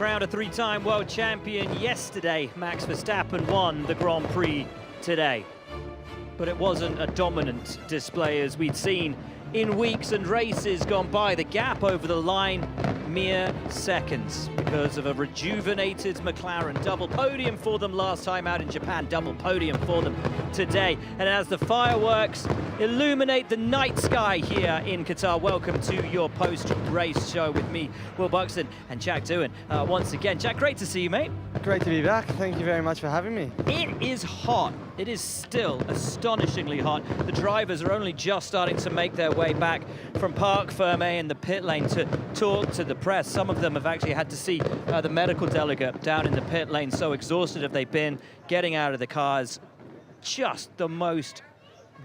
crowned a three-time world champion yesterday. Max Verstappen won the Grand Prix today. But it wasn't a dominant display as we'd seen in weeks and races gone by. The gap over the line, mere seconds, because of a rejuvenated McLaren. Double podium for them last time out in Japan, double podium for them today. And as the fireworks illuminate the night sky here in Qatar, welcome to your post-race show with me, Will Buxton, and Jack Doohan once again. Jack, great to see you, mate. Great to be back. Thank you very much for having me. It is hot. It is still astonishingly hot. The drivers are only just starting to make their way back from Parc Fermé in the pit lane to talk to the press. Some of them have actually had to see the medical delegate down in the pit lane. So exhausted have they been getting out of the cars. Just the most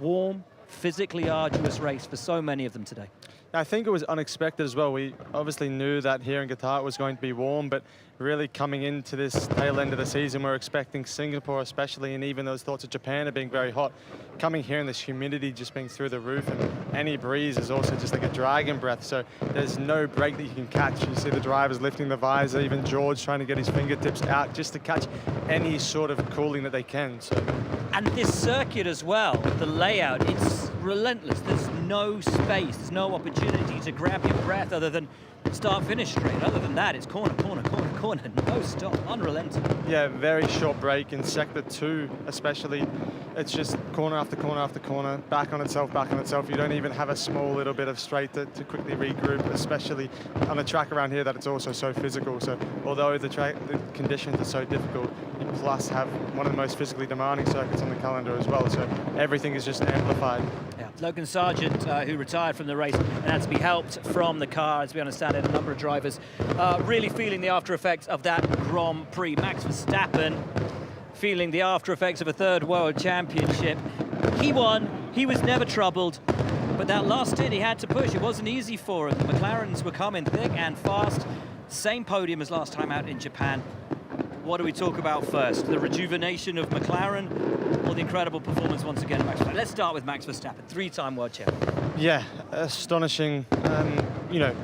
warm, physically arduous race for so many of them today. I think it was unexpected as well. We obviously knew that here in Qatar it was going to be warm, but really coming into this tail end of the season, we're expecting Singapore especially, and even those thoughts of Japan are being very hot. Coming here and this humidity just being through the roof, and any breeze is also just like a dragon breath, so there's no break that you can catch. You see the drivers lifting the visor, even George trying to get his fingertips out just to catch any sort of cooling that they can. So. And this circuit as well, the layout, it's relentless. There's no space, there's no opportunity to grab your breath other than start-finish straight. Other than that, it's corner, corner, corner, corner, no stop, unrelenting. Yeah, very short break in sector 2 especially. It's just corner after corner after corner, back on itself, back on itself. You don't even have a small little bit of straight to quickly regroup, especially on a track around here that it's also so physical. So although the conditions are so difficult, you plus have one of the most physically demanding circuits on the calendar as well. So everything is just amplified. Yeah, Logan Sargent, who retired from the race and had to be helped from the car, as we understand it, a number of drivers really feeling the after effects of that Grand Prix. Max Verstappen feeling the after effects of a third world championship. He won, he was never troubled, but that last stint he had to push. It wasn't easy for him. The McLarens were coming thick and fast. Same podium as last time out in Japan. What do we talk about first? The rejuvenation of McLaren or the incredible performance once again of Max Verstappen? Let's start with Max Verstappen, three-time world champion. Yeah, astonishing. You know,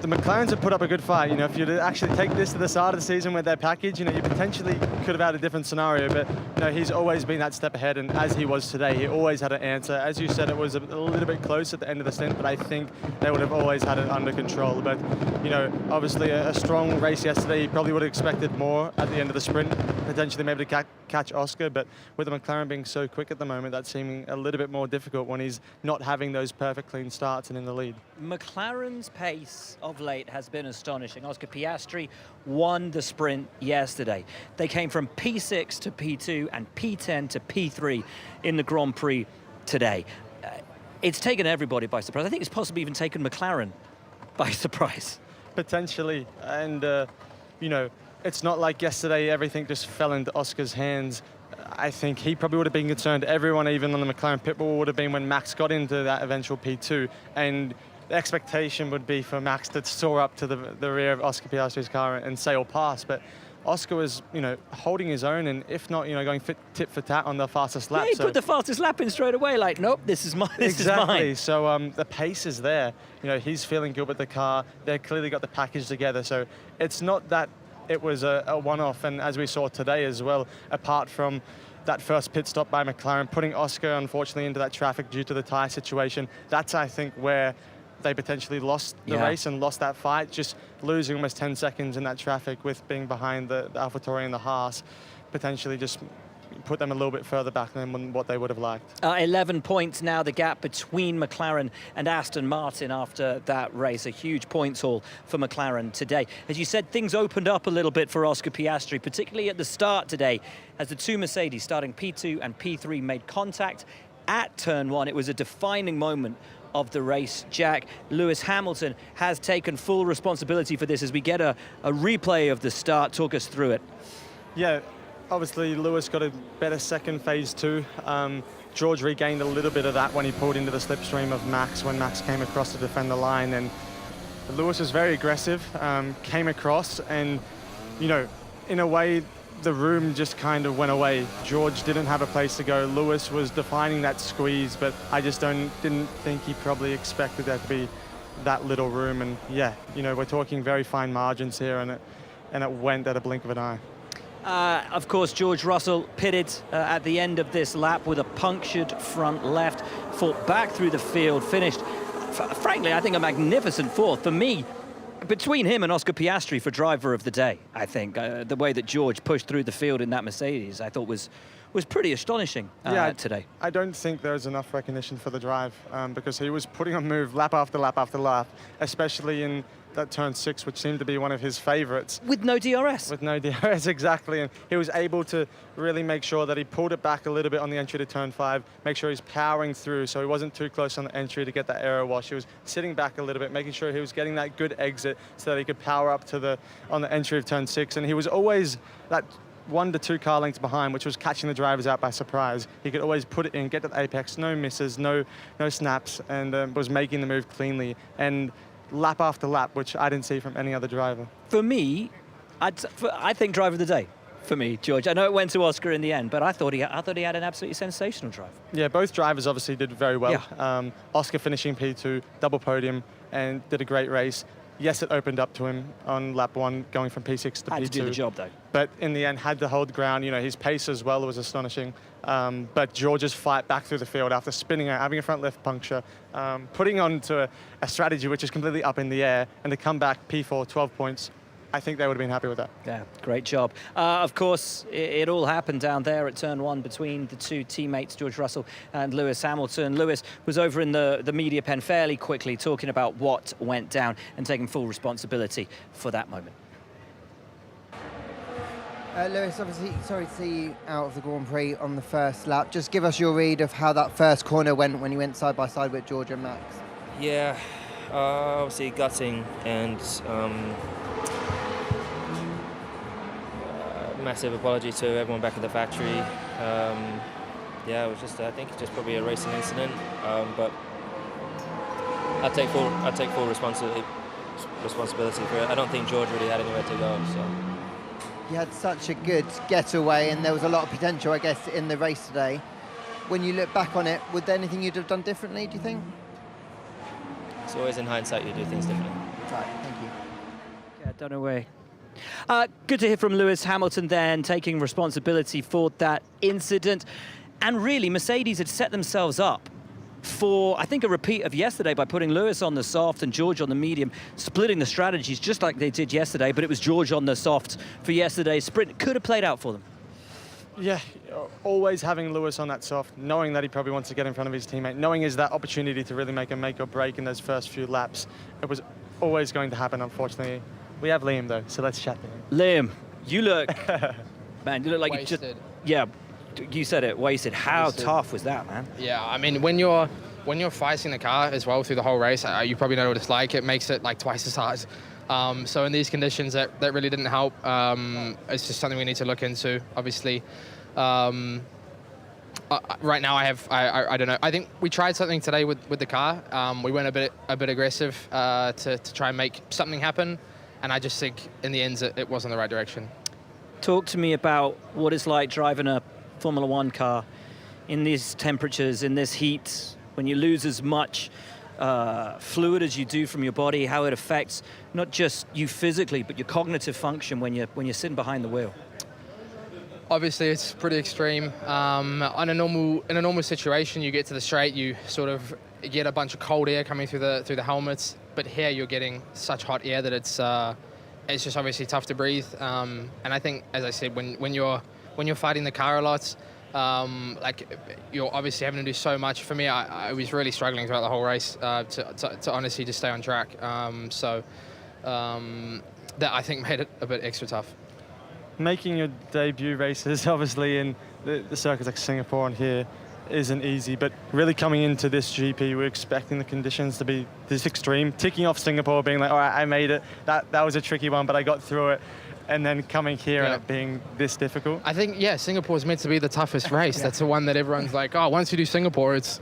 the McLarens have put up a good fight. You know, if you'd actually take this to the start of the season with their package, you know, you potentially could have had a different scenario, but you know, he's always been that step ahead, and as he was today, he always had an answer. As you said, it was a little bit close at the end of the stint, but I think they would have always had it under control. But you know, obviously a strong race yesterday. He probably would have expected more at the end of the sprint, potentially maybe to catch Oscar, but with the McLaren being so quick at the moment, that's seeming a little bit more difficult when he's not having those perfect clean starts and in the lead. McLaren's pace of late has been astonishing. Oscar Piastri won the sprint yesterday. They came from P6 to P2 and P10 to P3 in the Grand Prix today. It's taken everybody by surprise. I think it's possibly even taken McLaren by surprise. Potentially, and you know, it's not like yesterday everything just fell into Oscar's hands. I think he probably would have been concerned. Everyone, even on the McLaren pit wall, would have been when Max got into that eventual P2, and the expectation would be for Max to soar up to the rear of Oscar Piastri's car and sail past. But Oscar was, you know, holding his own, and if not, you know, going tit for tat on the fastest lap. Yeah, he put the fastest lap in straight away. Like, nope, this is mine. This is mine. So the pace is there. You know, he's feeling good with the car. They've clearly got the package together. So it's not that it was a one-off. And as we saw today as well, apart from that first pit stop by McLaren, putting Oscar, unfortunately, into that traffic due to the tyre situation, that's, I think, where they potentially lost the race and lost that fight, just losing almost 10 seconds in that traffic with being behind the AlphaTauri and the Haas, potentially just put them a little bit further back than what they would have liked. 11 points now, the gap between McLaren and Aston Martin after that race. A huge points haul for McLaren today. As you said, things opened up a little bit for Oscar Piastri, particularly at the start today, as the two Mercedes starting P2 and P3 made contact at turn 1. It was a defining moment of the race. Jack, Lewis Hamilton has taken full responsibility for this as we get a replay of the start. Talk us through it. Yeah, obviously Lewis got a better second phase 2. George regained a little bit of that when he pulled into the slipstream of Max when Max came across to defend the line, and Lewis was very aggressive, came across, and you know, in a way the room just kind of went away. George didn't have a place to go. Lewis was defining that squeeze, but I just didn't think he probably expected there to be that little room. And yeah, you know, we're talking very fine margins here, and and it went at a blink of an eye. Of course, George Russell pitted at the end of this lap with a punctured front left, fought back through the field, finished, frankly, I think a magnificent fourth. For me, between him and Oscar Piastri for driver of the day, I think. The way that George pushed through the field in that Mercedes, I thought was pretty astonishing today. I don't think there's enough recognition for the drive because he was putting on move lap after lap after lap, especially in that turn 6, which seemed to be one of his favorites. With no DRS. With no DRS, exactly. And he was able to really make sure that he pulled it back a little bit on the entry to turn 5, make sure he's powering through so he wasn't too close on the entry to get that aero wash. He was sitting back a little bit, making sure he was getting that good exit so that he could power up to on the entry of turn 6. And he was always that 1 to 2 car lengths behind, which was catching the drivers out by surprise. He could always put it in, get to the apex, no misses, no snaps, and was making the move cleanly. And lap after lap, which I didn't see from any other driver. For me, I think driver of the day. For me, George. I know it went to Oscar in the end, but I thought he had an absolutely sensational drive. Yeah, both drivers obviously did very well. Yeah. Oscar finishing P2, double podium, and did a great race. Yes, it opened up to him on lap 1, going from P6 to P2. Had to do the job, though. But in the end, had to hold ground. You know, his pace as well was astonishing. But George's fight back through the field after spinning out, having a front left puncture, putting on to a strategy which is completely up in the air, and to come back P4, 12 points, I think they would have been happy with that. Yeah, great job. Of course, it all happened down there at turn 1 between the two teammates, George Russell and Lewis Hamilton. Lewis was over in the media pen fairly quickly talking about what went down and taking full responsibility for that moment. Lewis, obviously, sorry to see you out of the Grand Prix on the first lap. Just give us your read of how that first corner went when you went side by side with George and Max. Yeah, obviously gutting and massive apology to everyone back at the factory. Yeah, it was just, I think, just probably a racing incident, but I take full responsibility for it. I don't think George really had anywhere to go. So. You had such a good getaway, and there was a lot of potential, I guess, in the race today. When you look back on it, would there anything you'd have done differently, do you think? It's always in hindsight you do things differently. Right, thank you. Yeah, don't know where. Good to hear from Lewis Hamilton then, taking responsibility for that incident. And really, Mercedes had set themselves up for, I think, a repeat of yesterday by putting Lewis on the soft and George on the medium, splitting the strategies just like they did yesterday, but it was George on the soft for yesterday's sprint. Could have played out for them. Yeah, always having Lewis on that soft, knowing that he probably wants to get in front of his teammate, knowing is that opportunity to really make a make or break in those first few laps. It was always going to happen, unfortunately. We have Liam, though, so let's chat to him. Liam, you look, man, you look like wasted. you just, yeah, you said it, wasted. How Wasted. tough was that, man? Yeah, I mean, when you're fighting the car as well through the whole race, you probably know what it's like. It makes it like twice as hard. So in these conditions, that really didn't help. It's just something we need to look into, obviously. Right now, I don't know. I think we tried something today with the car. We went a bit aggressive to try and make something happen, and I just think in the end it wasn't the right direction. Talk to me about what it's like driving a Formula One car in these temperatures, in this heat, when you lose as much fluid as you do from your body, how it affects not just you physically, but your cognitive function when you're sitting behind the wheel. Obviously, it's pretty extreme. In a normal situation, you get to the straight, you sort of get a bunch of cold air coming through the helmets. But here, you're getting such hot air that it's just obviously tough to breathe. And I think, as I said, when you're fighting the car a lot, like you're obviously having to do so much. For me, I was really struggling throughout the whole race to honestly just stay on track. So that I think made it a bit extra tough. Making your debut races, obviously, in the circuits like Singapore and here, isn't easy. But really coming into this GP, we're expecting the conditions to be this extreme. Ticking off Singapore, being like, all right, I made it. That was a tricky one, but I got through it. And then coming here and it being this difficult. I think, Singapore's meant to be the toughest race. That's the one that everyone's like, oh, once you do Singapore, it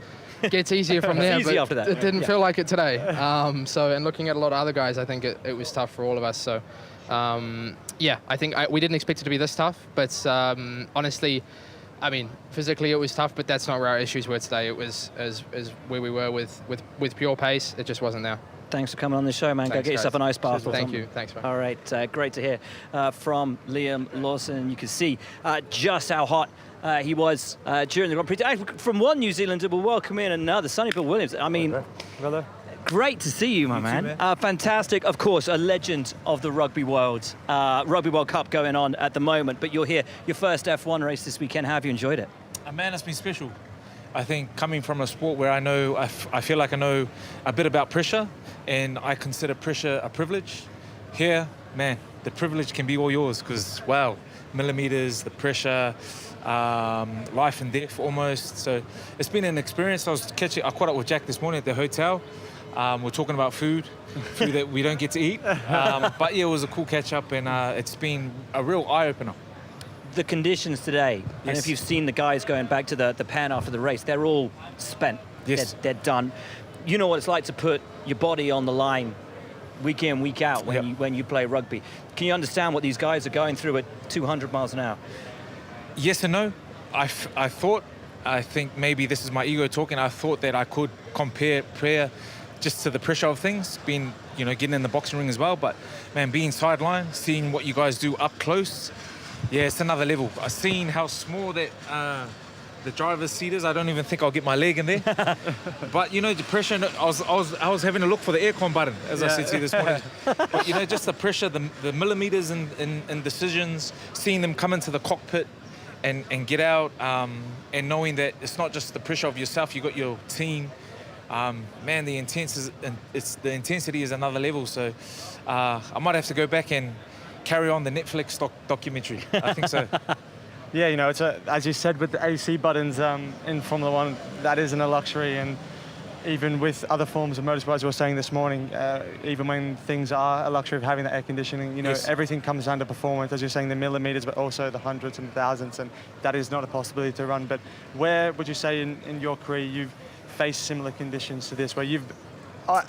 gets easier from there. It's easy after that. It didn't feel like it today. And looking at a lot of other guys, I think it was tough for all of us. So, I think we didn't expect it to be this tough. But honestly, I mean, physically it was tough, but that's not where our issues were today. It was as where we were with pure pace. It just wasn't there. Thanks for coming on the show, man. Thanks, Go get yourself guys. an ice bath. Thank you. Thanks, man. All right, great to hear from Liam Lawson. You can see just how hot he was during the Grand Prix. From one New Zealander, we'll welcome in another, Sonny Bill Williams. I mean, great to see you, my man. Fantastic. Of course, a legend of the Rugby World. Rugby World Cup going on at the moment, but you're here. Your first F1 race this weekend. How have you enjoyed it? Man, it's been special. I think coming from a sport where I feel like I know a bit about pressure, and I consider pressure a privilege. Here, man, the privilege can be all yours because, wow, millimeters, the pressure, life and death almost. So it's been an experience. I caught up with Jack this morning at the hotel. We're talking about food that we don't get to eat. But yeah, it was a cool catch up, and it's been a real eye opener. The conditions today, and if you've seen the guys going back to the pen after the race, they're all spent. Yes. They're done. You know what it's like to put your body on the line week in, week out when you play rugby. Can you understand what these guys are going through at 200 miles an hour? Yes and no. I think maybe this is my ego talking. I thought that I could compare prayer just to the pressure of things, being, getting in the boxing ring as well. But man, being sideline, seeing what you guys do up close, yeah, it's another level. I've seen how small that the driver's seat is. I don't even think I'll get my leg in there. But the pressure. I was having a look for the aircon button, as I said to you this morning. But just the pressure, the millimeters and decisions, seeing them come into the cockpit and get out, and knowing that it's not just the pressure of yourself. You got your team. Man, the intensity is another level. So I might have to go back and carry on the Netflix documentary. I think so. Yeah, it's as you said with the AC buttons in Formula One, that isn't a luxury, and even with other forms of motorsport, as we were saying this morning, even when things are a luxury of having the air conditioning, everything comes down to performance, as you're saying, the millimeters, but also the hundreds and thousands, and that is not a possibility to run. But where would you say in your career you've faced similar conditions to this, where you've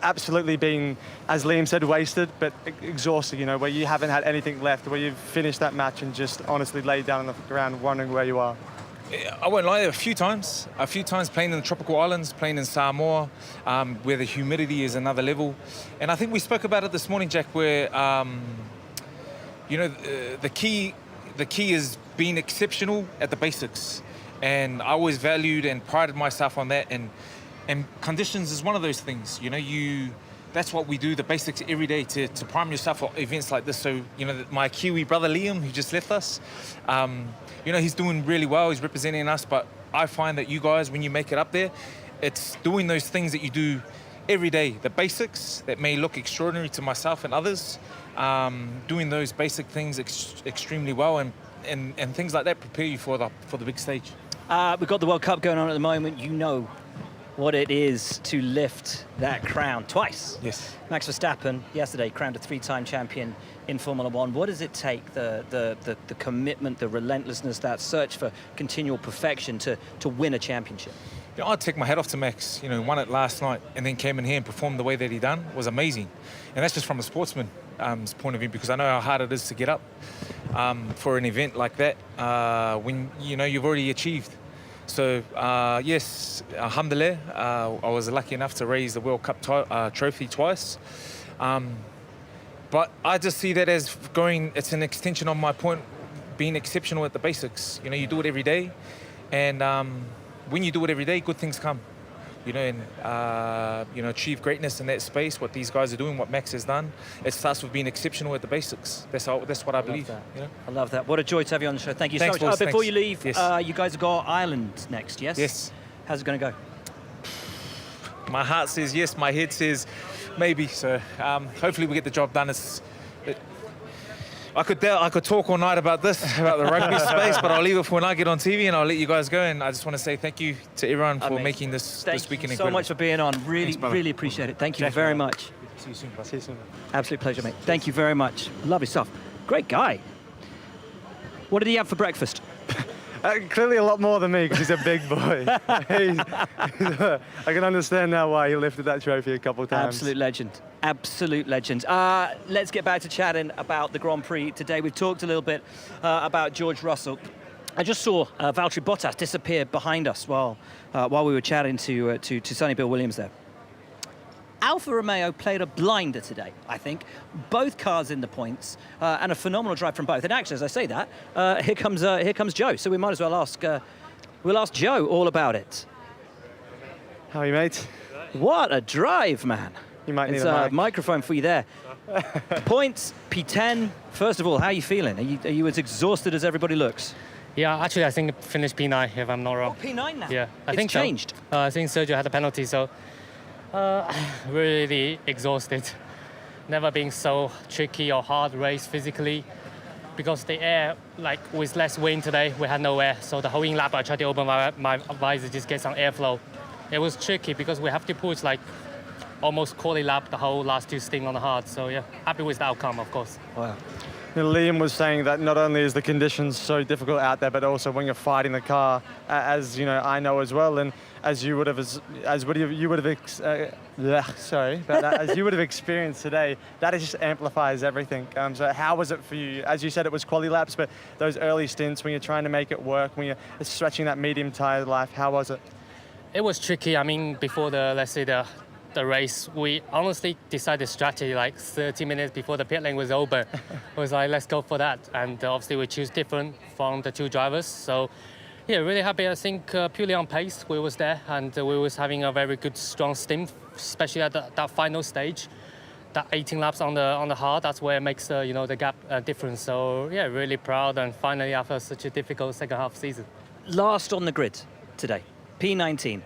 absolutely been, as Liam said, wasted, but exhausted, where you haven't had anything left, where you've finished that match and just honestly laid down on the ground wondering where you are? I won't lie, a few times playing in the tropical islands, playing in Samoa, where the humidity is another level. And I think we spoke about it this morning, Jack, where, the key is being exceptional at the basics. And I always valued and prided myself on that. And conditions is one of those things. That's what we do, the basics every day to prime yourself for events like this. So, my Kiwi brother Liam, who just left us, he's doing really well. He's representing us. But I find that you guys, when you make it up there, it's doing those things that you do every day, the basics that may look extraordinary to myself and others, doing those basic things extremely well, and things like that prepare you for the big stage. We've got the World Cup going on at the moment. What it is to lift that crown twice. Yes. Max Verstappen yesterday crowned a 3-time champion in Formula One. What does it take, the commitment, the relentlessness, that search for continual perfection to win a championship? I'd take my hat off to Max. Won it last night and then came in here and performed the way that he done was amazing. And that's just from a sportsman's point of view, because I know how hard it is to get up for an event like that when you've already achieved. So, yes, alhamdulillah, I was lucky enough to raise the World Cup trophy twice. But I just see that as it's an extension on my point, being exceptional at the basics. You do it every day. And when you do it every day, good things come. Achieve greatness in that space, what these guys are doing, what Max has done. It starts with being exceptional at the basics. That's what I believe. I love that. What a joy to have you on the show. Thank you Thanks, so much. boys, Before thanks. you leave, Yes. you guys have got Ireland next, yes? Yes. How's it going to go? My heart says yes, my head says maybe. So hopefully we get the job done. I could talk all night about the rugby space, but I'll leave it for when I get on TV, and I'll let you guys go. And I just want to say thank you to everyone for making this weekend incredible. Thank you so much for being on. Really appreciate it. Thank you very much. See you soon. See you soon. Absolute pleasure, mate. Thank you very much. Lovely stuff. Great guy. What did he have for breakfast? Clearly a lot more than me, because he's a big boy. I can understand now why he lifted that trophy a couple of times. Absolute legend. Absolute legend. Let's get back to chatting about the Grand Prix today. We've talked a little bit about George Russell. I just saw Valtteri Bottas disappear behind us while we were chatting to Sonny Bill Williams there. Alfa Romeo played a blinder today, I think. Both cars in the points, and a phenomenal drive from both. And actually, as I say that, here comes Joe. So we might as well ask, we'll ask Joe all about it. How are you, mate? What a drive, man. You might need it's a mic. microphone for you there. Points, P10. First of all, how are you feeling? Are you as exhausted as everybody looks? Yeah, actually, I think finished P9, if I'm not wrong. Oh, P9 now? Yeah, I it's think changed. So. I think Sergio had a penalty, so really exhausted. Never been so tricky or hard race physically, because the air, like with less wind today, we had no air. So the whole in lap, I tried to open my visor, just get some airflow. It was tricky because we have to push like almost quality lap the whole last 2 stints on the hard. So yeah, happy with the outcome, of course. Wow. Liam was saying that not only is the conditions so difficult out there, but also when you're fighting the car, as you know, I know as well, and as you would have, as you would have experienced today, that just amplifies everything. So how was it for you? As you said, it was quality laps, but those early stints when you're trying to make it work, when you're stretching that medium tire life, how was it? It was tricky. I mean, before the race, we honestly decided strategy like 30 minutes before the pit lane was open. It was like, let's go for that. And obviously we choose different from the 2 drivers. So yeah, really happy. I think purely on pace, we was there, and we was having a very good, strong stint, especially at that final stage. That 18 laps on the hard, that's where it makes the gap difference. So yeah, really proud, and finally after such a difficult second half season. Last on the grid today, P19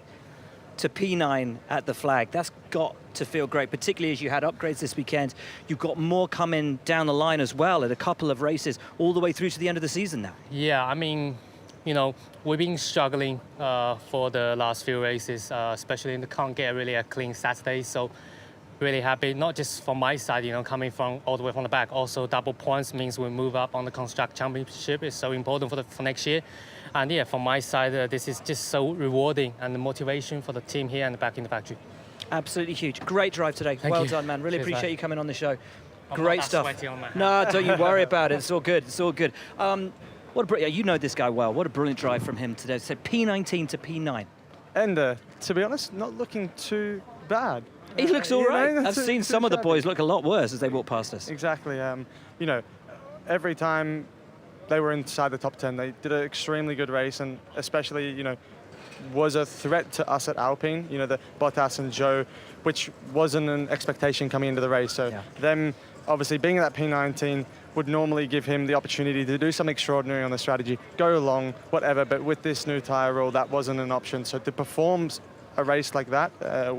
to P9 at the flag. That's got to feel great, particularly as you had upgrades this weekend. You've got more coming down the line as well at a couple of races all the way through to the end of the season now. Yeah, I mean, we've been struggling for the last few races, especially can't get really a clean Saturday. So really happy, not just from my side, coming from all the way from the back. Also, double points means we move up on the Construct Championship. It's so important for next year. And yeah, from my side, this is just so rewarding and the motivation for the team here and back in the factory. Absolutely huge. Great drive today. Well done, man. Really appreciate you coming on the show. Great stuff. No, don't you worry about it. It's all good. It's all good. You know this guy well. What a brilliant drive from him today. So P19 to P9. And to be honest, not looking too bad. He looks all right. I've seen some of the boys look a lot worse as they walk past us. Exactly. Every time they were inside the top 10, they did an extremely good race, and especially, was a threat to us at Alpine, the Bottas and Joe, which wasn't an expectation coming into the race. So them obviously being at that P19 would normally give him the opportunity to do something extraordinary on the strategy, go along, whatever, but with this new tyre rule, that wasn't an option. So to perform a race like that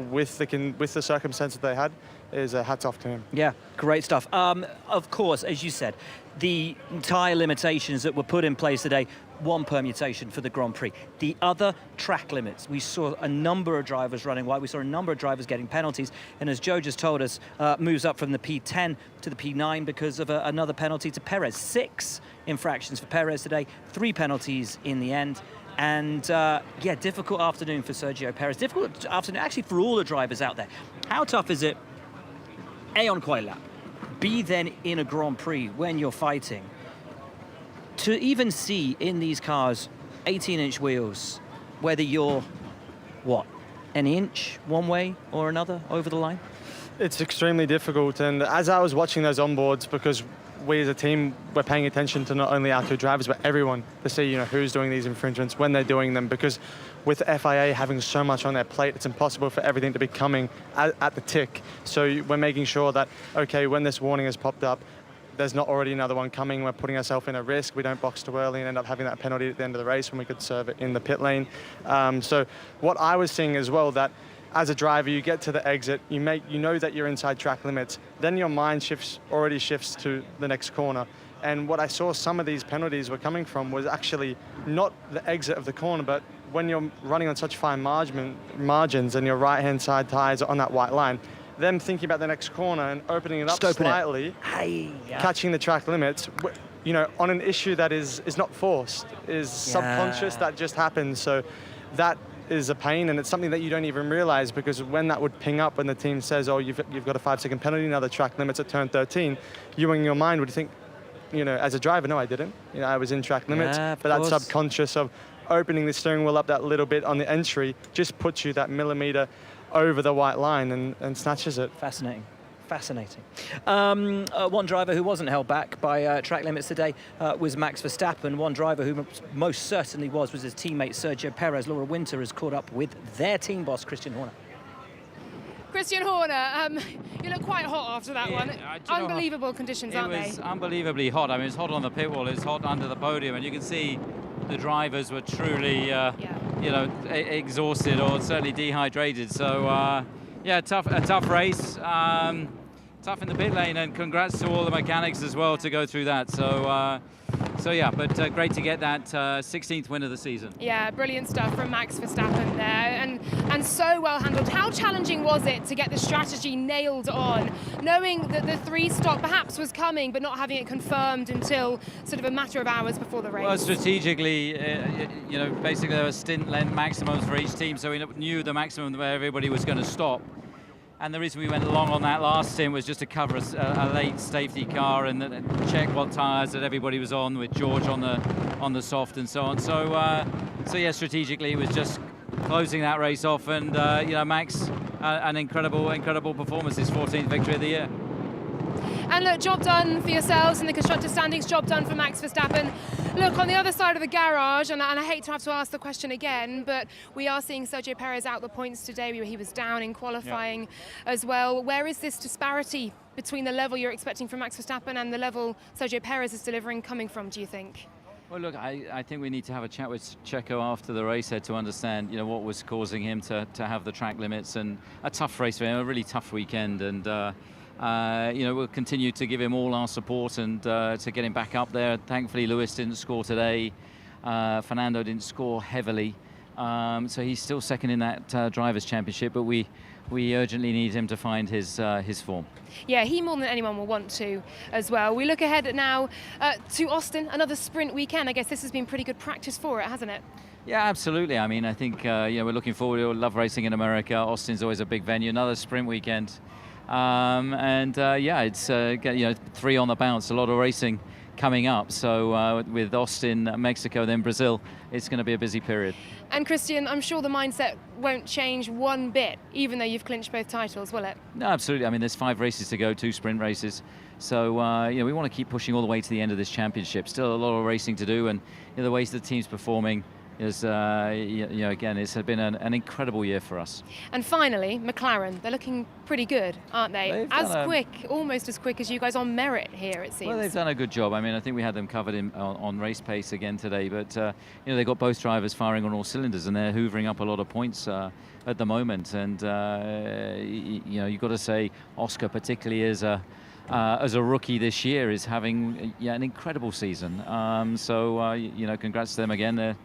with the circumstances they had is a hats off to him. Yeah, great stuff. Of course, as you said, the tyre limitations that were put in place today, one permutation for the Grand Prix. The other, track limits. We saw a number of drivers running wide. We saw a number of drivers getting penalties. And as Joe just told us, moves up from the P10 to the P9 because of another penalty to Perez. 6 infractions for Perez today, 3 penalties in the end. And difficult afternoon for Sergio Perez. Difficult afternoon actually for all the drivers out there. How tough is it, A, on quality lap, B, then in a Grand Prix when you're fighting, to even see in these cars 18-inch wheels, whether you're, an inch one way or another over the line? It's extremely difficult. And as I was watching those onboards, because we as a team, we're paying attention to not only our 2 drivers, but everyone to see, who's doing these infringements, when they're doing them, because with FIA having so much on their plate, it's impossible for everything to be coming at the tick. So we're making sure that, okay, when this warning has popped up, there's not already another one coming. We're putting ourselves in a risk. We don't box too early and end up having that penalty at the end of the race when we could serve it in the pit lane. So what I was seeing as well, that as a driver, you get to the exit, you know that you're inside track limits, then your mind already shifts to the next corner. And what I saw some of these penalties were coming from was actually not the exit of the corner, but when you're running on such fine margins and your right-hand side tires are on that white line, them thinking about the next corner and opening it up slightly, catching the track limits, on an issue that is not forced, is subconscious, that just happens. So that is a pain, and it's something that you don't even realize, because when that would ping up when the team says, oh, you've got a 5-second penalty, now the track limits at turn 13, you in your mind would think, as a driver, no, I didn't. I was in track limits, but that subconscious of opening the steering wheel up that little bit on the entry just puts you that millimeter over the white line and snatches it. Fascinating. One driver who wasn't held back by track limits today was Max Verstappen. One driver who most certainly was his teammate Sergio Perez. Laura Winter has caught up with their team boss, Christian Horner. Christian Horner, you look quite hot after that one. Unbelievable conditions, aren't they? It was unbelievably hot. I mean, it's hot on the pit wall, it's hot under the podium, and you can see the drivers were truly, exhausted or certainly dehydrated. So, a tough race. Tough in the pit lane, and congrats to all the mechanics as well to go through that. But great to get that 16th win of the season. Yeah, brilliant stuff from Max Verstappen there, and so well handled. How challenging was it to get the strategy nailed on, knowing that the 3-stop perhaps was coming, but not having it confirmed until sort of a matter of hours before the race? Well, strategically, basically there were stint length maximums for each team, so we knew the maximum where everybody was going to stop. And the reason we went along on that last stint was just to cover a late safety car and check what tyres that everybody was on, with George on the soft and so on. So strategically it was just closing that race off, and Max, an incredible performance, his 14th victory of the year. And look, job done for yourselves in the constructor standings, job done for Max Verstappen. Look, on the other side of the garage, and I hate to have to ask the question again, but we are seeing Sergio Perez out the points today. He was down in qualifying as well. Where is this disparity between the level you're expecting from Max Verstappen and the level Sergio Perez is delivering coming from, do you think? Well, look, I think we need to have a chat with Checo after the race to understand, what was causing him to have the track limits, and a tough race for him, a really tough weekend, and we'll continue to give him all our support and to get him back up there. Thankfully, Lewis didn't score today. Fernando didn't score heavily. So he's still second in that Drivers' Championship, but we urgently need him to find his form. Yeah, he more than anyone will want to as well. We look ahead now to Austin, another sprint weekend. I guess this has been pretty good practice for it, hasn't it? Yeah, absolutely. I mean, I think we're looking forward to love racing in America. Austin's always a big venue, another sprint weekend. It's 3 on the bounce, a lot of racing coming up. So with Austin, Mexico, then Brazil, it's going to be a busy period. And Christian, I'm sure the mindset won't change one bit, even though you've clinched both titles, will it? No, absolutely. I mean, there's 5 races to go, 2 sprint races. So, we want to keep pushing all the way to the end of this championship. Still a lot of racing to do, and the ways the team's performing is, again, it's been an incredible year for us. And finally, McLaren, they're looking pretty good, aren't they? Almost as quick as you guys on merit here, it seems. Well, they've done a good job. I mean, I think we had them covered on race pace again today, but they've got both drivers firing on all cylinders, and they're hoovering up a lot of points at the moment. And you've got to say, Oscar, particularly as a rookie this year, is having an incredible season. Congrats to them again.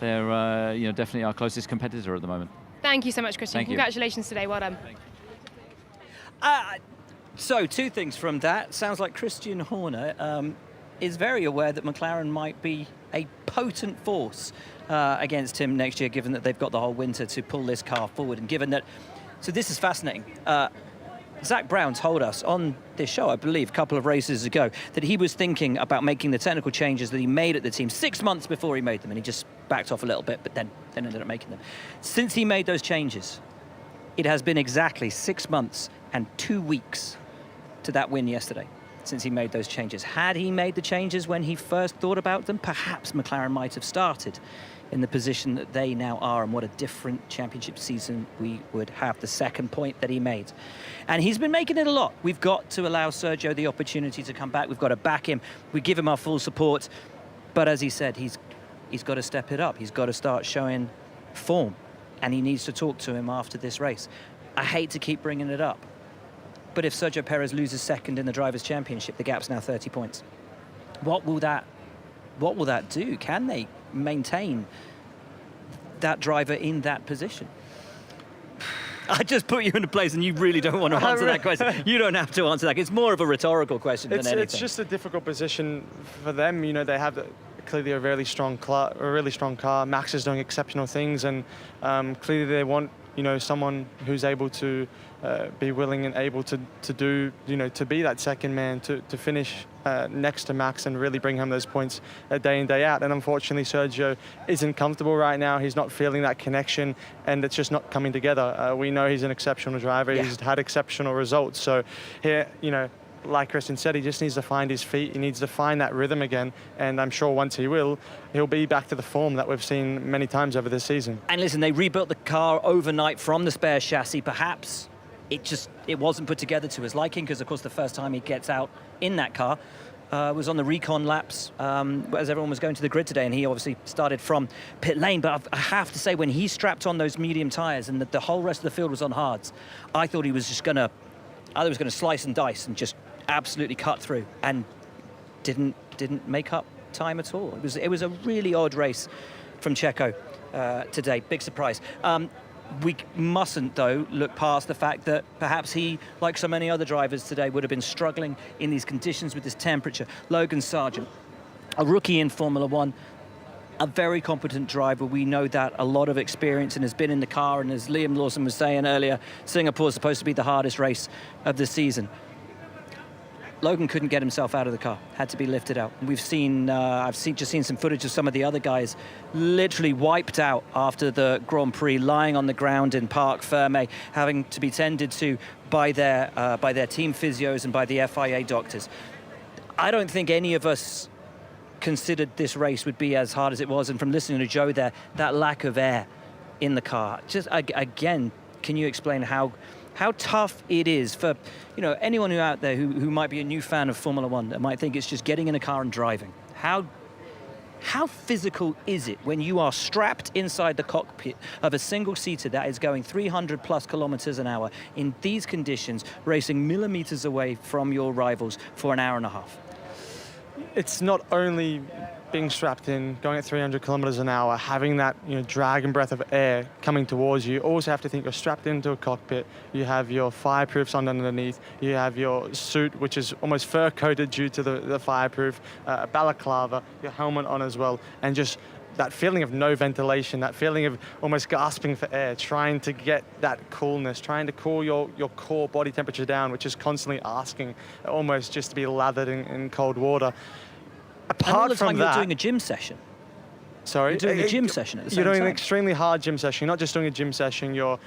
They're definitely our closest competitor at the moment. Thank you so much, Christian. Thank you. Congratulations today. Well done. So 2 things from that. Sounds like Christian Horner is very aware that McLaren might be a potent force against him next year, given that they've got the whole winter to pull this car forward, and given that. So this is fascinating. Zach Brown told us on this show, I believe, a couple of races ago, that he was thinking about making the technical changes that he made at the team 6 months before he made them, and he just backed off a little bit, but then ended up making them. Since he made those changes, it has been exactly 6 months and 2 weeks to that win yesterday, since he made those changes. Had he made the changes when he first thought about them, perhaps McLaren might have started in the position that they now are, and what a different championship season we would have. The second point that he made. And he's been making it a lot. We've got to allow Sergio the opportunity to come back. We've got to back him. We give him our full support. But as he said, he's got to step it up. He's got to start showing form. And he needs to talk to him after this race. I hate to keep bringing it up, but if Sergio Perez loses second in the Drivers' Championship, the gap's now 30 points. What will that do? Can they maintain that driver in that position? I just put you in a place and you really don't want to answer that question. You don't have to answer that. It's more of a rhetorical question than anything. It's just a difficult position for them. They have clearly a really strong car. Max is doing exceptional things, and clearly they want someone who's able to be willing and able to do, to be that second man, to finish next to Max and really bring home those points day in, day out. And unfortunately, Sergio isn't comfortable right now. He's not feeling that connection, and it's just not coming together. We know he's an exceptional driver. Yeah. He's had exceptional results. So here, like Kristen said, he just needs to find his feet. He needs to find that rhythm again. And I'm sure once he will, he'll be back to the form that we've seen many times over this season. And listen, they rebuilt the car overnight from the spare chassis. Perhaps it wasn't put together to his liking, because, of course, the first time he gets out in that car was on the recon laps as everyone was going to the grid today, and he obviously started from pit lane. But I have to say, when he strapped on those medium tyres and the whole rest of the field was on hards, I thought he was just going to slice and dice and just absolutely cut through, and didn't make up time at all. It was a really odd race from Checo today. Big surprise. We mustn't, though, look past the fact that perhaps he, like so many other drivers today, would have been struggling in these conditions with this temperature. Logan Sargent, a rookie in Formula One, a very competent driver. We know that, a lot of experience, and has been in the car. And as Liam Lawson was saying earlier, Singapore's supposed to be the hardest race of the season. Logan couldn't get himself out of the car, had to be lifted out. We've seen, I've just seen some footage of some of the other guys literally wiped out after the Grand Prix, lying on the ground in Parc Fermé, having to be tended to by their team physios and by the FIA doctors. I don't think any of us considered this race would be as hard as it was, and from listening to Joe there, that lack of air in the car. Just again, can you explain how tough it is for anyone out there who might be a new fan of Formula One, that might think it's just getting in a car and driving? How physical is it when you are strapped inside the cockpit of a single-seater that is going 300 plus kilometers an hour in these conditions, racing millimeters away from your rivals for an hour and a half? It's not only being strapped in, going at 300 kilometers an hour, having that drag and breath of air coming towards you. You also have to think you're strapped into a cockpit. You have your fireproofs on underneath. You have your suit, which is almost fur coated due to the fireproof, balaclava, your helmet on as well, and just that feeling of no ventilation, that feeling of almost gasping for air, trying to get that coolness, trying to cool your core body temperature down, which is constantly asking almost just to be lathered in cold water. And all the time you're doing a gym session. Sorry? You're doing a gym session at the same time. You're doing an extremely hard gym session. You're not just doing a gym session, you're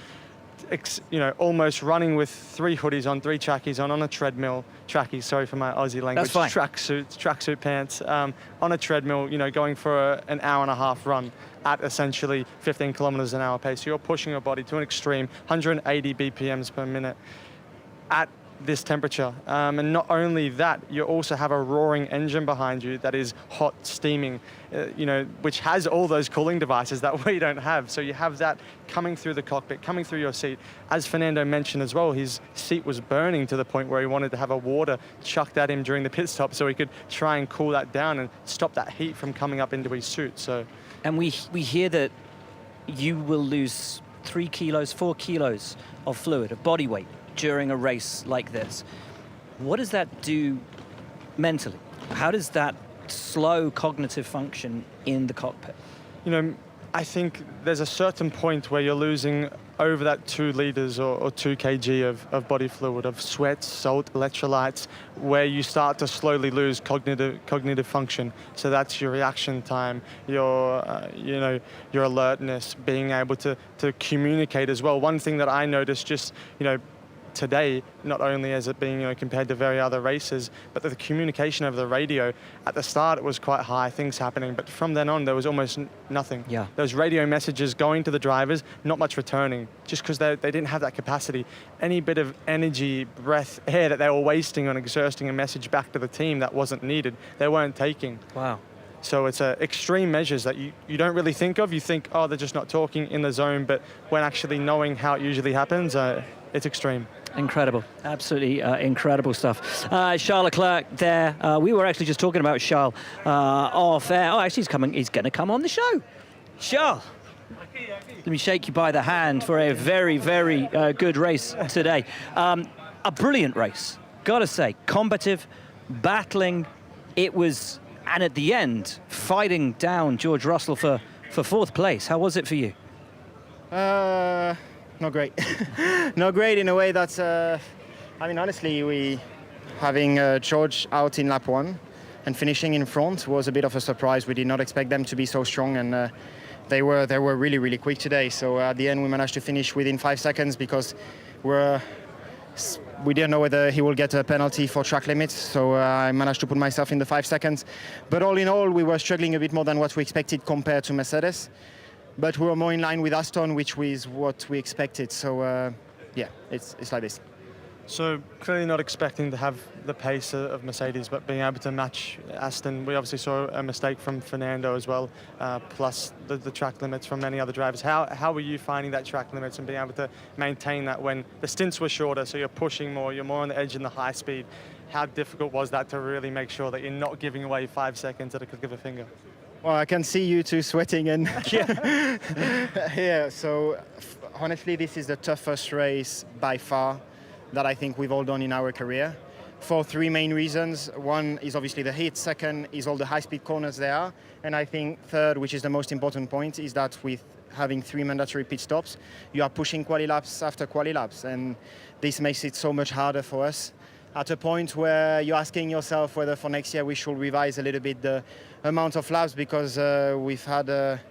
almost running with 3 hoodies on, 3 trackies on a treadmill. Trackies, sorry for my Aussie language. That's fine. Tracksuit pants, on a treadmill, going for an hour and a half run at essentially 15 kilometers an hour pace. So you're pushing your body to an extreme, 180 BPMs per minute at this temperature. And not only that, you also have a roaring engine behind you that is hot, steaming, which has all those cooling devices that we don't have. So you have that coming through the cockpit, coming through your seat. As Fernando mentioned as well, his seat was burning to the point where he wanted to have a water chucked at him during the pit stop so he could try and cool that down and stop that heat from coming up into his suit. So, and we hear that you will lose 3 kilos, 4 kilos of fluid, of body weight, during a race like this. What does that do mentally? How does that slow cognitive function in the cockpit? I think there's a certain point where you're losing over that 2 liters or 2 kg of body fluid, of sweat, salt, electrolytes, where you start to slowly lose cognitive function. So that's your reaction time, your alertness, being able to communicate as well. One thing that I noticed just, today, not only as it being compared to very other races, but the communication over the radio. At the start it was quite high, things happening, but from then on there was almost nothing. Yeah. Those radio messages going to the drivers, not much returning, just because they didn't have that capacity. Any bit of energy, breath, air that they were wasting on exerting a message back to the team that wasn't needed, they weren't taking. Wow. So it's extreme measures that you don't really think of. You think, oh, they're just not talking in the zone, but when actually knowing how it usually happens, it's extreme. Incredible, absolutely incredible stuff. Charles Leclerc there. We were actually just talking about Charles off air. Oh, actually, he's going to come on the show. Charles, let me shake you by the hand for a very, very good race today. A brilliant race, gotta say. Combative, battling. It was, and at the end, fighting down George Russell for 4th place. How was it for you? not great. Not great in a way that's, I mean, honestly, we having George out in lap 1 and finishing in front was a bit of a surprise. We did not expect them to be so strong, and they were really, really quick today. So at the end, we managed to finish within 5 seconds because we didn't know whether he will get a penalty for track limits, so I managed to put myself in the 5 seconds. But all in all, we were struggling a bit more than what we expected compared to Mercedes. But we were more in line with Aston, which was what we expected. So yeah, it's like this. So clearly not expecting to have the pace of Mercedes, but being able to match Aston. We obviously saw a mistake from Fernando as well, plus the track limits from many other drivers. How were you finding that track limits and being able to maintain that when the stints were shorter, so you're pushing more, you're more on the edge in the high speed? How difficult was that to really make sure that you're not giving away 5 seconds at a click of a finger? Well, I can see you two sweating and yeah. So honestly, this is the toughest race by far that I think we've all done in our career, for 3 main reasons. One is obviously the heat, second is all the high-speed corners there are, and I think third, which is the most important point, is that with having 3 mandatory pit stops, you are pushing quali laps after quali laps, and this makes it so much harder for us, at a point where you're asking yourself whether for next year we should revise a little bit the amount of laps, because we've had a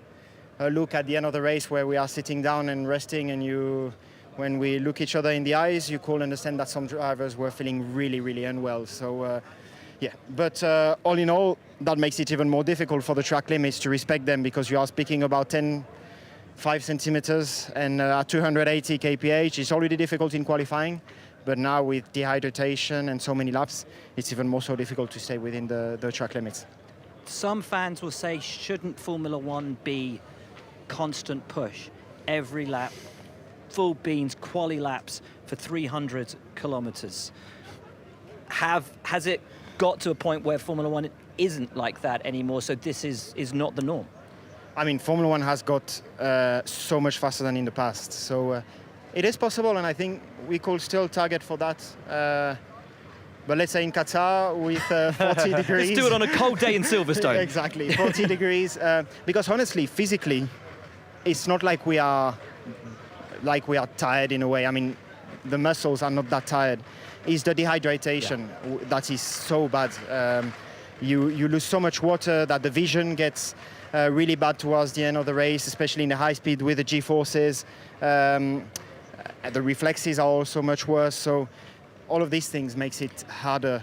look at the end of the race where we are sitting down and resting, and when we look each other in the eyes, you could understand that some drivers were feeling really, really unwell. So, yeah. But all in all, that makes it even more difficult for the track limits to respect them, because you are speaking about 5 centimeters, and at 280 kph, it's already difficult in qualifying. But now with dehydration and so many laps, it's even more so difficult to stay within the track limits. Some fans will say, shouldn't Formula One be constant push every lap? Full beans, quali laps for 300 kilometers. Has it got to a point where Formula One isn't like that anymore, so this is not the norm? I mean, Formula One has got so much faster than in the past, so it is possible, and I think we could still target for that. But let's say in Qatar with 40 degrees. Let's do it on a cold day in Silverstone. Exactly, 40 degrees. Because honestly, physically, it's not like we are tired in a way. I mean, the muscles are not that tired. It's the dehydration that is so bad. You lose so much water that the vision gets really bad towards the end of the race, especially in the high speed with the G-forces. The reflexes are also much worse. So all of these things makes it harder,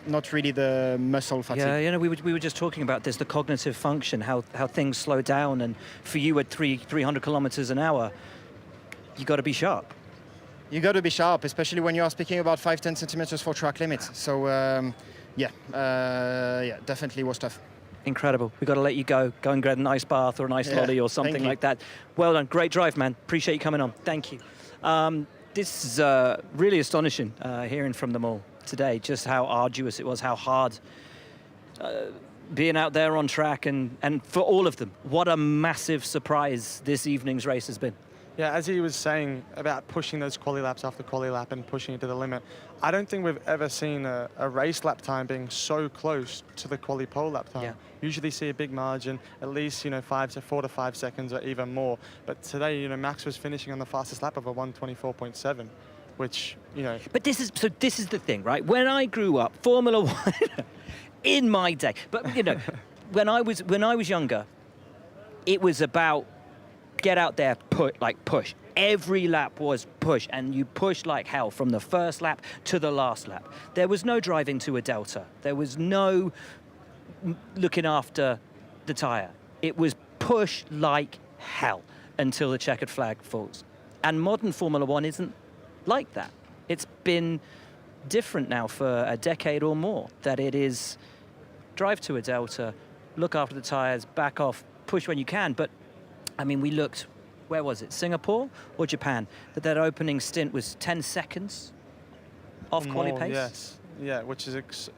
not really the muscle fatigue. Yeah, you know, we were just talking about this, the cognitive function, how things slow down, and for you at 300 kilometers an hour, you got to be sharp. You got to be sharp, especially when you are speaking about 5-10 centimeters for track limits. So yeah, definitely was tough. Incredible. We've got to let you go and get a nice bath or a nice lolly or something like that. Well done. Great drive, man. Appreciate you coming on. Thank you. This is really astonishing, hearing from them all today, just how arduous it was, how hard being out there on track, and for all of them, what a massive surprise this evening's race has been. Yeah, as he was saying about pushing those quali laps after quali lap and pushing it to the limit, I don't think we've ever seen a race lap time being so close to the quali pole lap time. Yeah. Usually see a big margin, at least 4 to 5 seconds or even more. But today, Max was finishing on the fastest lap of a 1:24.7, which But this is the thing, right? When I grew up, Formula One, in my day, but when I was younger, it was about get out there, push. Every lap was push, and you push like hell from the first lap to the last lap. There was no driving to a delta. There was no looking after the tyre. It was push like hell until the checkered flag falls. And modern Formula One isn't like that. It's been different now for a decade or more, that it is drive to a delta, look after the tyres, back off, push when you can. But I mean, we looked, where was it, Singapore or Japan? That opening stint was 10 seconds off quali pace? Yes, yeah, which is,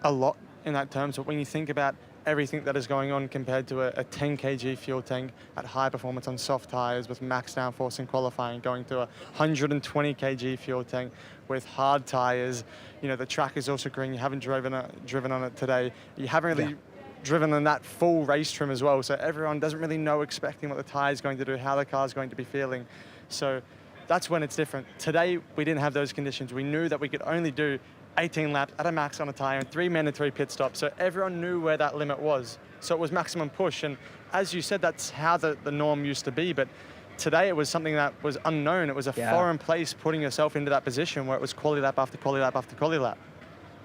a lot in that terms. But when you think about everything that is going on compared to a 10 kg fuel tank at high performance on soft tyres with max downforce in qualifying, going to a 120 kg fuel tank with hard tyres, the track is also green. You haven't driven on it today. You haven't really driven in that full race trim as well. So everyone doesn't really know expecting what the tire is going to do, how the car is going to be feeling. So that's when it's different. Today, we didn't have those conditions. We knew that we could only do 18 laps at a max on a tire and 3 mandatory pit stops. So everyone knew where that limit was. So it was maximum push. And as you said, that's how the norm used to be. But today it was something that was unknown. It was a foreign place, putting yourself into that position where it was quali lap after quali lap after quali lap.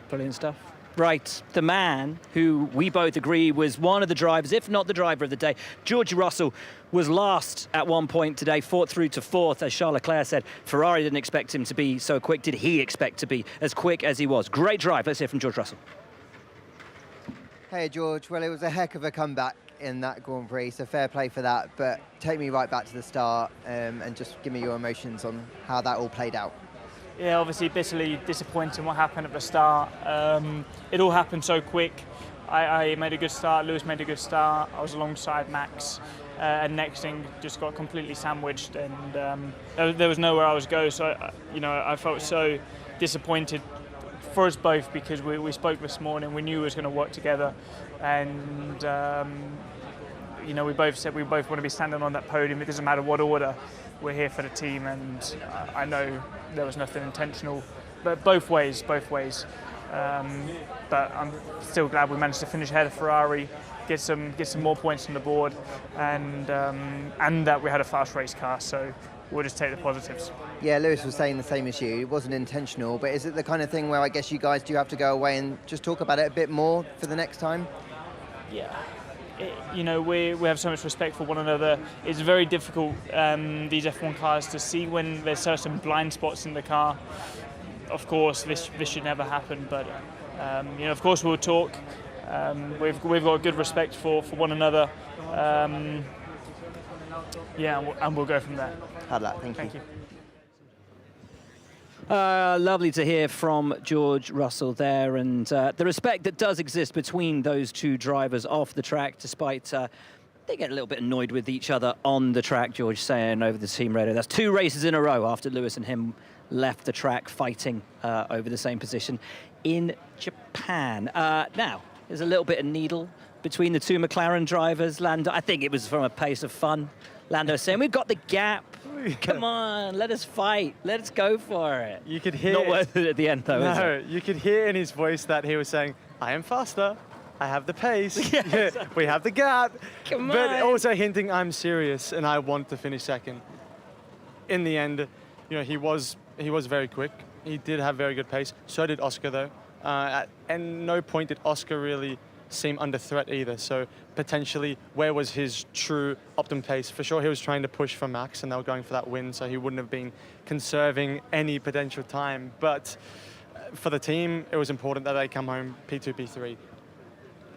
Brilliant stuff. Right, the man who we both agree was one of the drivers, if not the driver of the day, George Russell, was last at one point today, fought through to fourth. As Charles Leclerc said, Ferrari didn't expect him to be so quick. Did he expect to be as quick as he was? Great drive. Let's hear from George Russell. Hey, George. Well, it was a heck of a comeback in that Grand Prix, so fair play for that. But take me right back to the start and just give me your emotions on how that all played out. Yeah, obviously bitterly disappointing what happened at the start. It all happened so quick. I made a good start, Lewis made a good start, I was alongside Max, and next thing just got completely sandwiched, and there was nowhere else to go. So I felt so disappointed for us both, because we spoke this morning, we knew we was going to work together, and we both said we both want to be standing on that podium. It doesn't matter what order. We're here for the team, and I know there was nothing intentional, but both ways. But I'm still glad we managed to finish ahead of Ferrari, get some more points on the board, and that we had a fast race car. So we'll just take the positives. Yeah, Lewis was saying the same as you. It wasn't intentional, but is it the kind of thing where I guess you guys do have to go away and just talk about it a bit more for the next time? Yeah. We have so much respect for one another. It's very difficult, these F1 cars, to see when there's certain blind spots in the car. Of course, this should never happen, but of course we'll talk. We've got good respect for one another. And we'll go from there. Had that. Thank you. Lovely to hear from George Russell there, and the respect that does exist between those two drivers off the track, despite they get a little bit annoyed with each other on the track. George saying over the team radio, that's 2 races in a row after Lewis and him left the track fighting over the same position in Japan. Now, there's a little bit of needle between the two McLaren drivers. Lando, I think it was from a pace of fun. Lando saying, we've got the gap. Come on, let us fight. Let's go for it. You could hear... Not worth it at the end, though, is it? No, you could hear in his voice that he was saying, I am faster. I have the pace. Yes. We have the gap. Come but on. also hinting, I'm serious and I want to finish second. In the end, he was very quick. He did have very good pace. So did Oscar, though. At no point did Oscar really seem under threat either. So potentially, where was his true optimum pace? For sure, he was trying to push for Max, and they were going for that win, so he wouldn't have been conserving any potential time. But for the team, it was important that they come home P2, P3.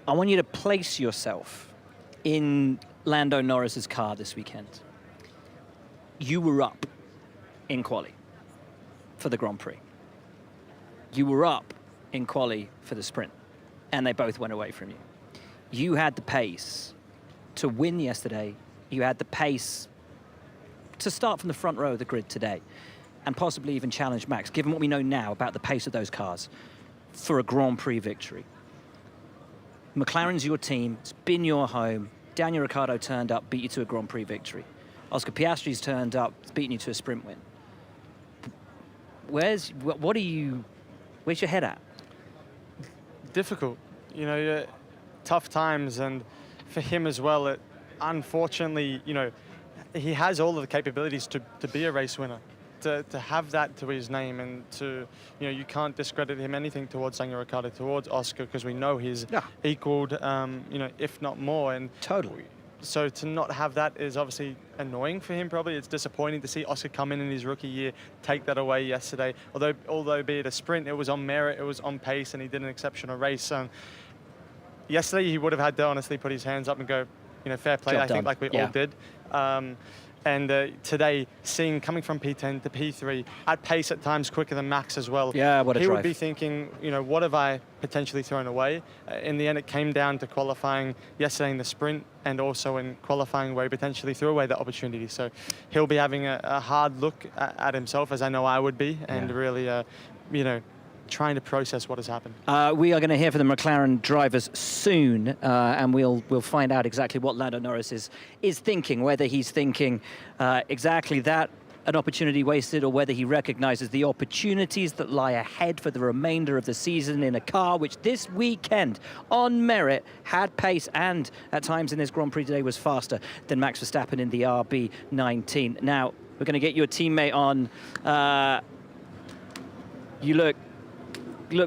I want you to place yourself in Lando Norris's car this weekend. You were up in quali for the Grand Prix. You were up in quali for the sprint, and they both went away from you. You had the pace to win yesterday. You had the pace to start from the front row of the grid today, and possibly even challenge Max, given what we know now about the pace of those cars, for a Grand Prix victory. McLaren's your team. It's been your home. Daniel Ricciardo turned up, beat you to a Grand Prix victory. Oscar Piastri's turned up, beaten you to a sprint win. Where's your head at? Difficult, tough times, and for him as well, unfortunately, he has all of the capabilities to be a race winner, to have that to his name, and to, you can't discredit him anything towards Daniel Ricciardo, towards Oscar, because we know he's equaled, if not more. And totally. So to not have that is obviously annoying for him, probably. It's disappointing to see Oscar come in his rookie year, take that away yesterday. Although be it a sprint, it was on merit, it was on pace, and he did an exceptional race. Yesterday, he would have had to honestly put his hands up and go, fair play, Job I think, done. like we all did. And today, seeing coming from P10 to P3, at pace at times quicker than Max as well. Yeah, what a He drive. would be thinking, what have I potentially thrown away? In the end, it came down to qualifying yesterday in the sprint, and also in qualifying where he potentially threw away that opportunity. So he'll be having a hard look at himself, as I know I would be, and really, trying to process what has happened. We are going to hear from the McLaren drivers soon, and we'll find out exactly what Lando Norris is thinking, whether he's thinking exactly that, an opportunity wasted, or whether he recognises the opportunities that lie ahead for the remainder of the season in a car which this weekend, on merit, had pace and at times in this Grand Prix today was faster than Max Verstappen in the RB19. Now, we're going to get your teammate on. You look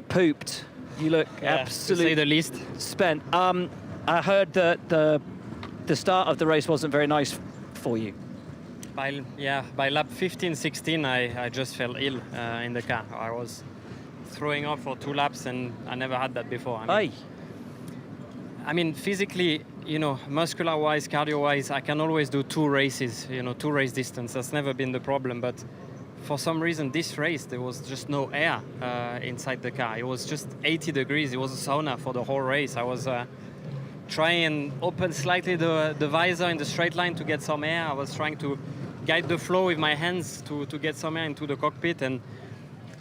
pooped. You look absolutely, to say the least, spent. I heard that the start of the race wasn't very nice for you. By lap 15, 16, I just felt ill in the car. I was throwing up for 2 laps, and I never had that before. I mean, physically, muscular-wise, cardio-wise, I can always do 2 races, 2 race distance. That's never been the problem, but for some reason, this race, there was just no air inside the car. It was just 80 degrees. It was a sauna for the whole race. I was trying and open slightly the visor in the straight line to get some air. I was trying to guide the flow with my hands to get some air into the cockpit, and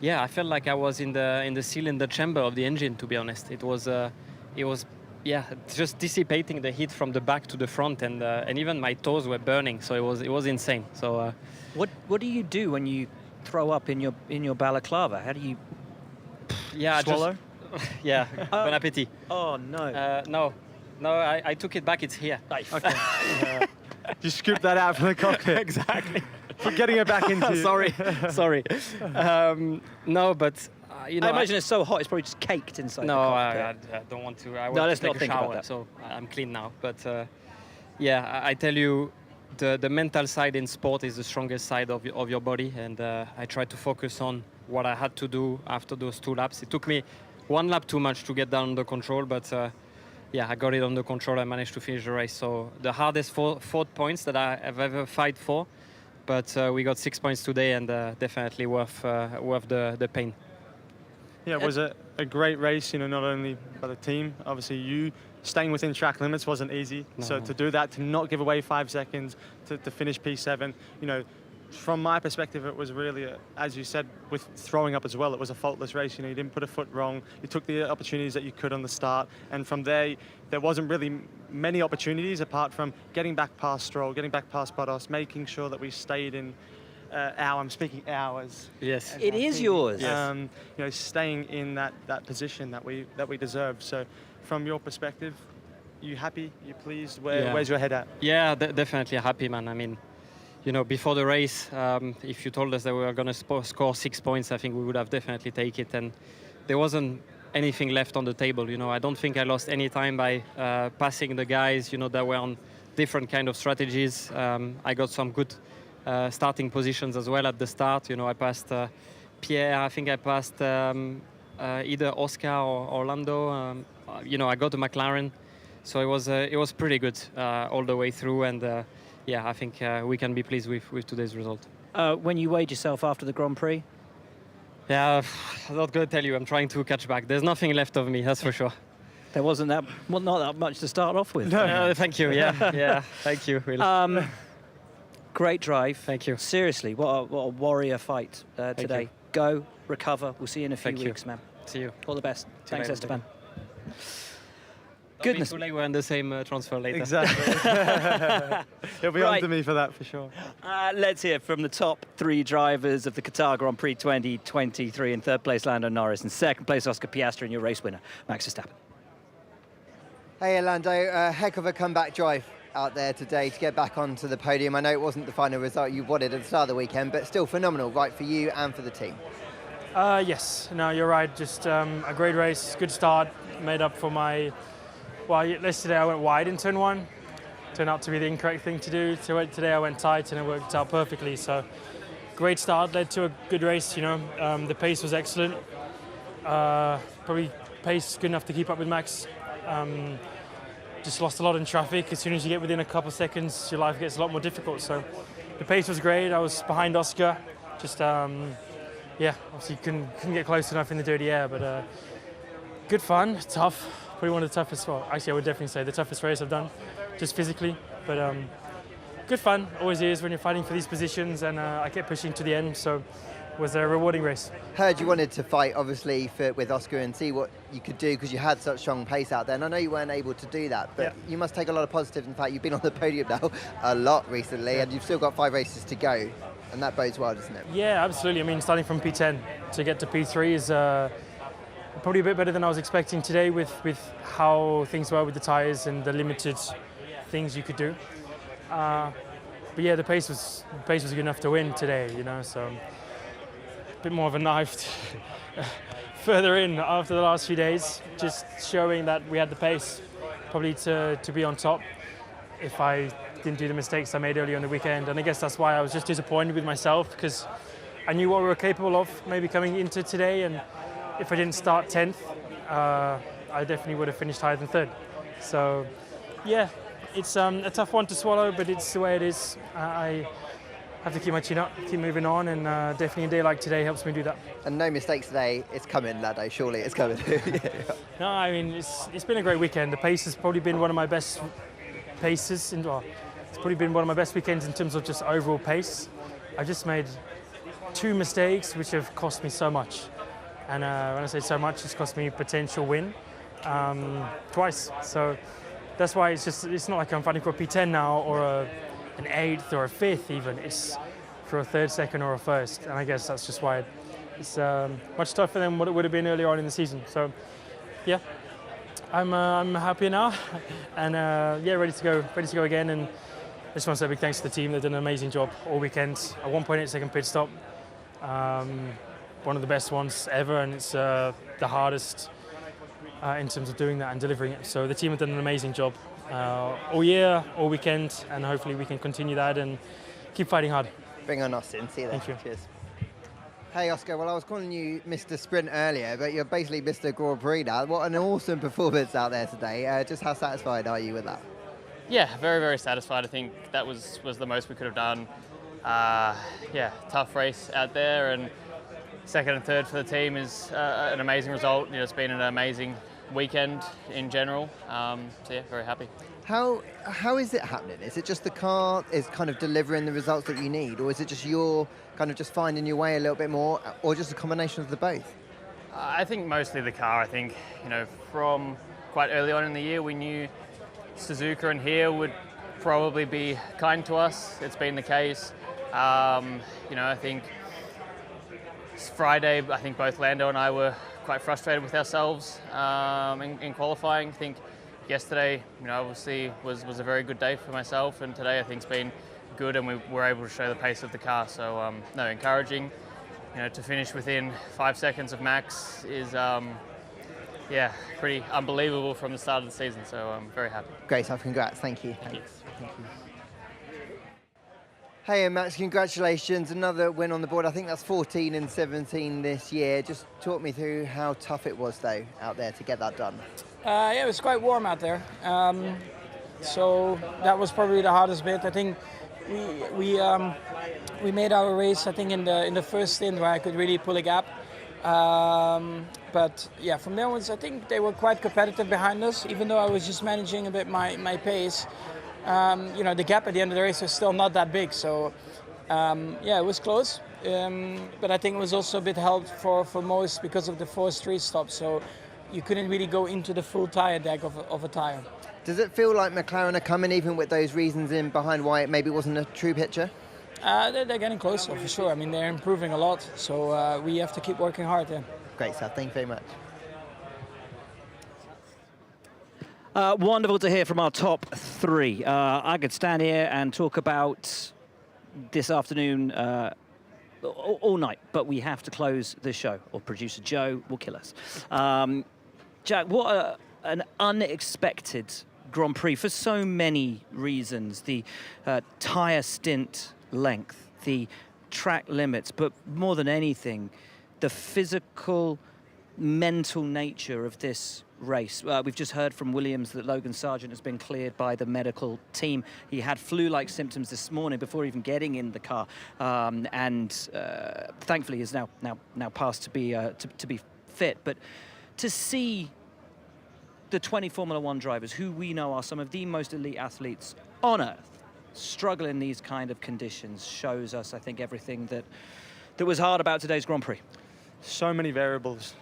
I felt like I was in the cylinder chamber of the engine. To be honest, it was just dissipating the heat from the back to the front, and even my toes were burning. So it was insane. So what do you do when you throw up in your balaclava? How do you swallow? Bon appétit. Oh no. No, I took it back. It's here. Okay. You scooped that out from the cockpit. Exactly. For getting it back into. Sorry. No, but I imagine it's so hot, it's probably just caked inside. No, the I don't want to. I want let's to not take a think shower, about that. so I'm clean now. But I tell you, the mental side in sport is the strongest side of your body, and I tried to focus on what I had to do after those 2 laps. It took me 1 lap too much to get down under control, but I got it under control. I managed to finish the race. So the hardest 4 points that I have ever fight for, but we got 6 points today, and definitely worth the pain. Yeah, it was a great race, not only by the team. Obviously, you staying within track limits wasn't easy. No. So to do that, to not give away 5 seconds, to finish P7, from my perspective, it was really, as you said, with throwing up as well, it was a faultless race. You didn't put a foot wrong. You took the opportunities that you could on the start. And from there wasn't really many opportunities apart from getting back past Stroll, getting back past Bottas, making sure that we stayed in I'm speaking ours. Yes. It is yours. Yes. Staying in that position that we deserve. So from your perspective, you happy? You pleased? Where's your head at? Yeah, definitely happy, man. I mean, before the race, if you told us that we were going to score 6 points, I think we would have definitely taken it. And there wasn't anything left on the table. I don't think I lost any time by passing the guys, that were on different kind of strategies. I got some good starting positions as well at the start. I passed Pierre. I think I passed either Oscar or Orlando. I got the McLaren. So it was pretty good all the way through. And I think we can be pleased with today's result. When you weighed yourself after the Grand Prix? Yeah, I'm not going to tell you. I'm trying to catch back. There's nothing left of me, that's for sure. There wasn't not that much to start off with. No, thank you. Yeah, thank you. Really. Great drive. Thank you. Seriously, what a warrior fight today. Go, recover. We'll see you in a few weeks, man. See you. All the best. Thanks, Esteban. Goodness. Too late, we're in the same transfer later. Exactly. He'll be on to me for that, for sure. Let's hear from the top 3 drivers of the Qatar Grand Prix 2023. In 3rd place, Lando Norris. In 2nd place, Oscar Piastri. And your race winner, Max Verstappen. Hey, Lando, a heck of a comeback drive out there today to get back onto the podium. I know it wasn't the final result you wanted at the start of the weekend, but still phenomenal, right, for you and for the team. Yes, no, you're right. Just a great race, good start, made up for my... Well, yesterday I went wide in turn 1. Turned out to be the incorrect thing to do. So today I went tight and it worked out perfectly. So great start, led to a good race, The pace was excellent. Probably pace good enough to keep up with Max. Just lost a lot in traffic. As soon as you get within a couple of seconds, your life gets a lot more difficult. So the pace was great. I was behind Oscar. Just, obviously couldn't get close enough in the dirty air, but good fun, tough. Probably one of the toughest, well, actually I would definitely say the toughest race I've done, just physically. But good fun, always is when you're fighting for these positions, and I kept pushing to the end. So was a rewarding race. Heard you wanted to fight, obviously, with Oscar and see what you could do because you had such strong pace out there. And I know you weren't able to do that, but you must take a lot of positives. In fact, you've been on the podium now a lot recently, and you've still got 5 races to go, and that bodes well, doesn't it? Yeah, absolutely. I mean, starting from P10 to get to P3 is probably a bit better than I was expecting today with how things were with the tyres and the limited things you could do. But yeah, the pace was good enough to win today, you know, so a bit more of a knife further in after the last few days, just showing that we had the pace probably to be on top if I didn't do the mistakes I made earlier on the weekend. And I guess that's why I was just disappointed with myself, because I knew what we were capable of maybe coming into today, and if I didn't start 10th, I definitely would have finished higher than 3rd. So yeah, it's a tough one to swallow, but it's the way it is. I have to keep my chin up, keep moving on, and definitely a day like today helps me do that. And no mistakes today. It's coming, Lado. Surely it's coming. No, I mean, it's been a great weekend. The pace has probably been one of my best paces. It's probably been one of my best weekends in terms of just overall pace. I just made 2 mistakes, which have cost me so much. And when I say so much, it's cost me potential win twice. So that's why it's not like I'm fighting for a P10 now or an 8th or a 5th even. It's for a 3rd, 2nd or a 1st. And I guess that's just why it's much tougher than what it would have been earlier on in the season. So yeah, I'm happy now and yeah, ready to go again. And I just want to say a big thanks to the team. They've done an amazing job all weekend. A 1.8 second pit stop. One of the best ones ever, and it's the hardest in terms of doing that and delivering it. So the team have done an amazing job all year, all weekend, and hopefully we can continue that and keep fighting hard. Bring on Austin. See you there. Thank you. Cheers. Hey Oscar, well I was calling you Mr. Sprint earlier, but you're basically Mr. Grand Prix now. What an awesome performance out there today. Just how satisfied are you with that? Yeah, very, very satisfied. I think that was the most we could have done. Yeah, tough race out there, and 2nd and 3rd for the team is an amazing result. You know, it's been an amazing weekend in general. So yeah, very happy. How is it happening? Is it just the car is kind of delivering the results that you need, or is it just you're kind of just finding your way a little bit more, or just a combination of the both? I think mostly the car. I think, you know, from quite early on in the year, we knew Suzuka and here would probably be kind to us. It's been the case. You know, I think Friday, I think both Lando and I were quite frustrated with ourselves in qualifying. I think yesterday, you know, obviously was a very good day for myself, and today I think it's been good, and we were able to show the pace of the car. So no, encouraging. You know, to finish within 5 seconds of Max is yeah, pretty unbelievable from the start of the season. So I'm very happy. Great stuff. Congrats. Thank you. Thank you. Thank you. Hey, and Max, congratulations. Another win on the board. I think that's 14 and 17 this year. Just talk me through how tough it was, though, out there to get that done. Yeah, it was quite warm out there. So that was probably the hardest bit. I think we made our race, I think, in the first stint where I could really pull a gap. But yeah, from there onwards, I think they were quite competitive behind us, even though I was just managing a bit my pace. You know, the gap at the end of the race was still not that big, so yeah, it was close. But I think it was also a bit helped for most because of the forced 3 stop, so you couldn't really go into the full tire deck of a tire. Does it feel like McLaren are coming, even with those reasons in behind why it maybe wasn't a true picture? They're getting closer, for sure. I mean, they're improving a lot, so we have to keep working hard there. Great stuff. Thank you very much. Wonderful to hear from our top 3. I could stand here and talk about this afternoon all night, but we have to close the show, or producer Joe will kill us. Jack, what an unexpected Grand Prix for so many reasons. The tyre stint length, the track limits, but more than anything, the physical, mental nature of this race. We've just heard from Williams that Logan Sargent has been cleared by the medical team. He had flu-like symptoms this morning before even getting in the car, and thankfully is now passed to be fit. But to see the 20 Formula One drivers, who we know are some of the most elite athletes on earth, struggle in these kind of conditions, shows us, I think, everything that that was hard about today's Grand Prix? So many variables.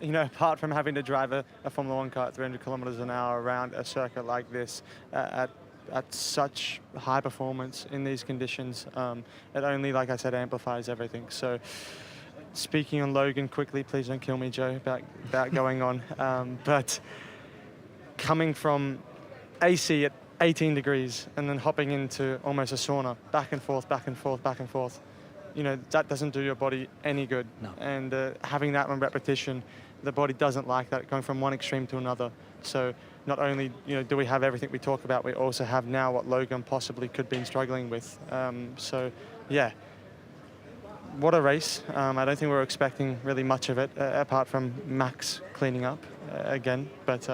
You know, apart from having to drive a Formula 1 car at 300 kilometers an hour around a circuit like this at such high performance in these conditions, it only, like I said, amplifies everything. So speaking on Logan quickly, please don't kill me, Joe, about going on. But coming from AC at 18 degrees and then hopping into almost a sauna, back and forth, back and forth, back and forth, you know, that doesn't do your body any good. No. And having that on repetition, the body doesn't like that, going from one extreme to another. So not only, you know, do we have everything we talk about, we also have now what Logan possibly could be struggling with. So, yeah, what a race. I don't think we were expecting really much of it, apart from Max cleaning up again. But,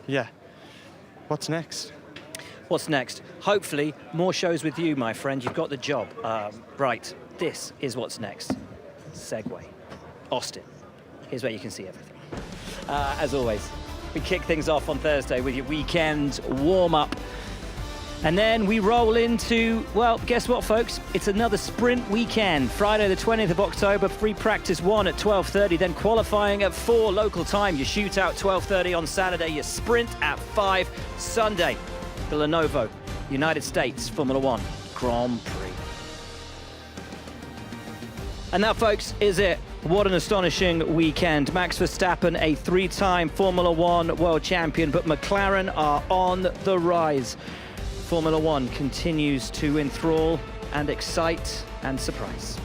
yeah, what's next? What's next? Hopefully, more shows with you, my friend. You've got the job. Right, this is what's next. Segue. Austin. Here's where you can see everything. As always, we kick things off on Thursday with your weekend warm-up. And then we roll into, well, guess what, folks? It's another sprint weekend. Friday the 20th of October, free practice 1 at 12:30, then qualifying at 4 local time. Your shootout 12:30 on Saturday, your sprint at 5 Sunday. The Lenovo United States Formula 1 Grand Prix. And that, folks, is it. What an astonishing weekend. Max Verstappen, a 3-time Formula 1 world champion, but McLaren are on the rise. Formula 1 continues to enthrall and excite and surprise.